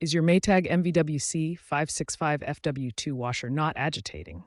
Is your Maytag MVWC565FW2 washer not agitating?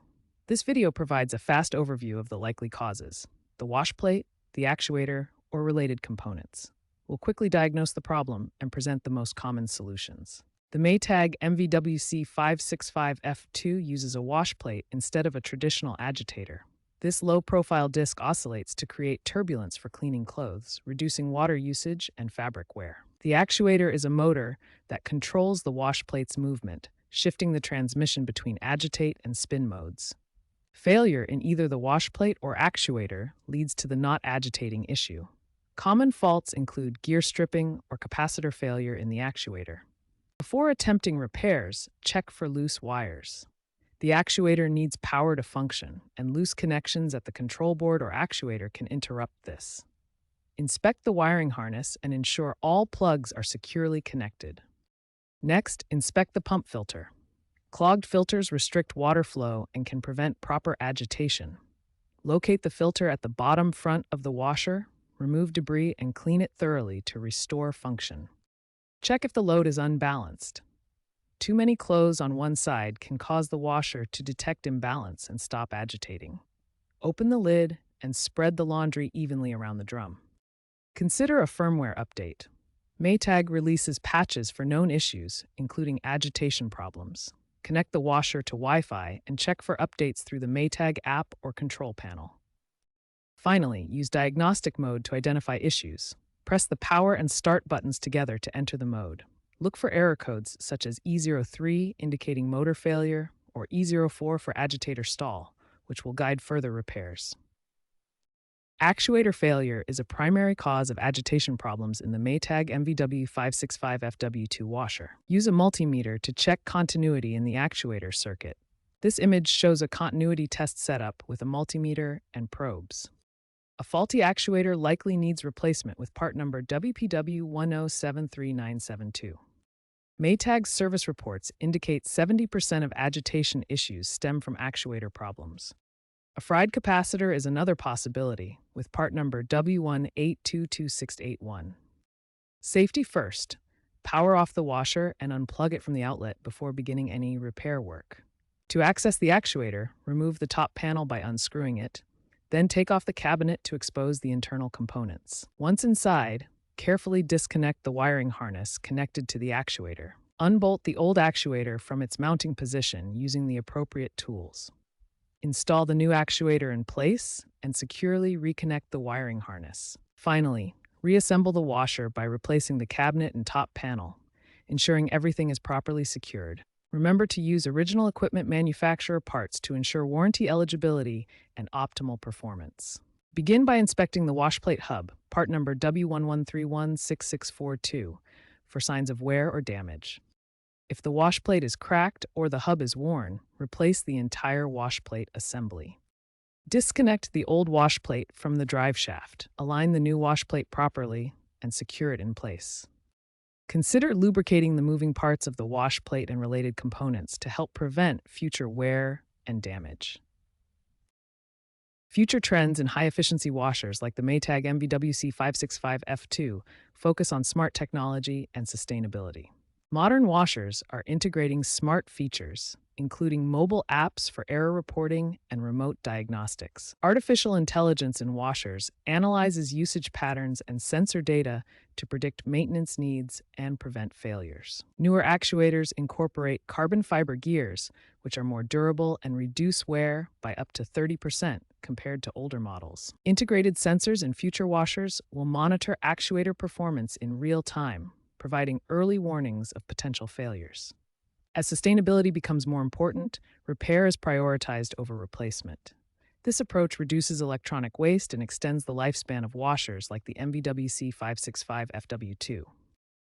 This video provides a fast overview of the likely causes, the wash plate, the actuator, or related components. We'll quickly diagnose the problem and present the most common solutions. The Maytag MVWC565F2 uses a wash plate instead of a traditional agitator. This low-profile disc oscillates to create turbulence for cleaning clothes, reducing water usage and fabric wear. The actuator is a motor that controls the wash plate's movement, shifting the transmission between agitate and spin modes. Failure in either the wash plate or actuator leads to the not agitating issue. Common faults include gear stripping or capacitor failure in the actuator. Before attempting repairs, check for loose wires. The actuator needs power to function, and loose connections at the control board or actuator can interrupt this. Inspect the wiring harness and ensure all plugs are securely connected. Next, inspect the pump filter. Clogged filters restrict water flow and can prevent proper agitation. Locate the filter at the bottom front of the washer, remove debris, and clean it thoroughly to restore function. Check if the load is unbalanced. Too many clothes on one side can cause the washer to detect imbalance and stop agitating. Open the lid and spread the laundry evenly around the drum. Consider a firmware update. Maytag releases patches for known issues, including agitation problems. Connect the washer to Wi-Fi and check for updates through the Maytag app or control panel. Finally, use diagnostic mode to identify issues. Press the power and start buttons together to enter the mode. Look for error codes such as E03 indicating motor failure or E04 for agitator stall, which will guide further repairs. Actuator failure is a primary cause of agitation problems in the Maytag MVWC565FW2 washer. Use a multimeter to check continuity in the actuator circuit. This image shows a continuity test setup with a multimeter and probes. A faulty actuator likely needs replacement with part number WPW1073972. Maytag's service reports indicate 70% of agitation issues stem from actuator problems. A fried capacitor is another possibility, with part number W1822681. Safety first. Power off the washer and unplug it from the outlet before beginning any repair work. To access the actuator, remove the top panel by unscrewing it, then take off the cabinet to expose the internal components. Once inside, carefully disconnect the wiring harness connected to the actuator. Unbolt the old actuator from its mounting position using the appropriate tools. Install the new actuator in place and securely reconnect the wiring harness. Finally, reassemble the washer by replacing the cabinet and top panel, ensuring everything is properly secured. Remember to use original equipment manufacturer parts to ensure warranty eligibility and optimal performance. Begin by inspecting the washplate hub, part number W11316642, for signs of wear or damage. If the washplate is cracked or the hub is worn, replace the entire washplate assembly. Disconnect the old washplate from the drive shaft, align the new washplate properly, and secure it in place. Consider lubricating the moving parts of the washplate and related components to help prevent future wear and damage. Future trends in high-efficiency washers like the Maytag MVWC565F2 focus on smart technology and sustainability. Modern washers are integrating smart features, including mobile apps for error reporting and remote diagnostics. Artificial intelligence in washers analyzes usage patterns and sensor data to predict maintenance needs and prevent failures. Newer actuators incorporate carbon fiber gears, which are more durable and reduce wear by up to 30% compared to older models. Integrated sensors in future washers will monitor actuator performance in real time, providing early warnings of potential failures. As sustainability becomes more important, repair is prioritized over replacement. This approach reduces electronic waste and extends the lifespan of washers like the MVWC565FW2.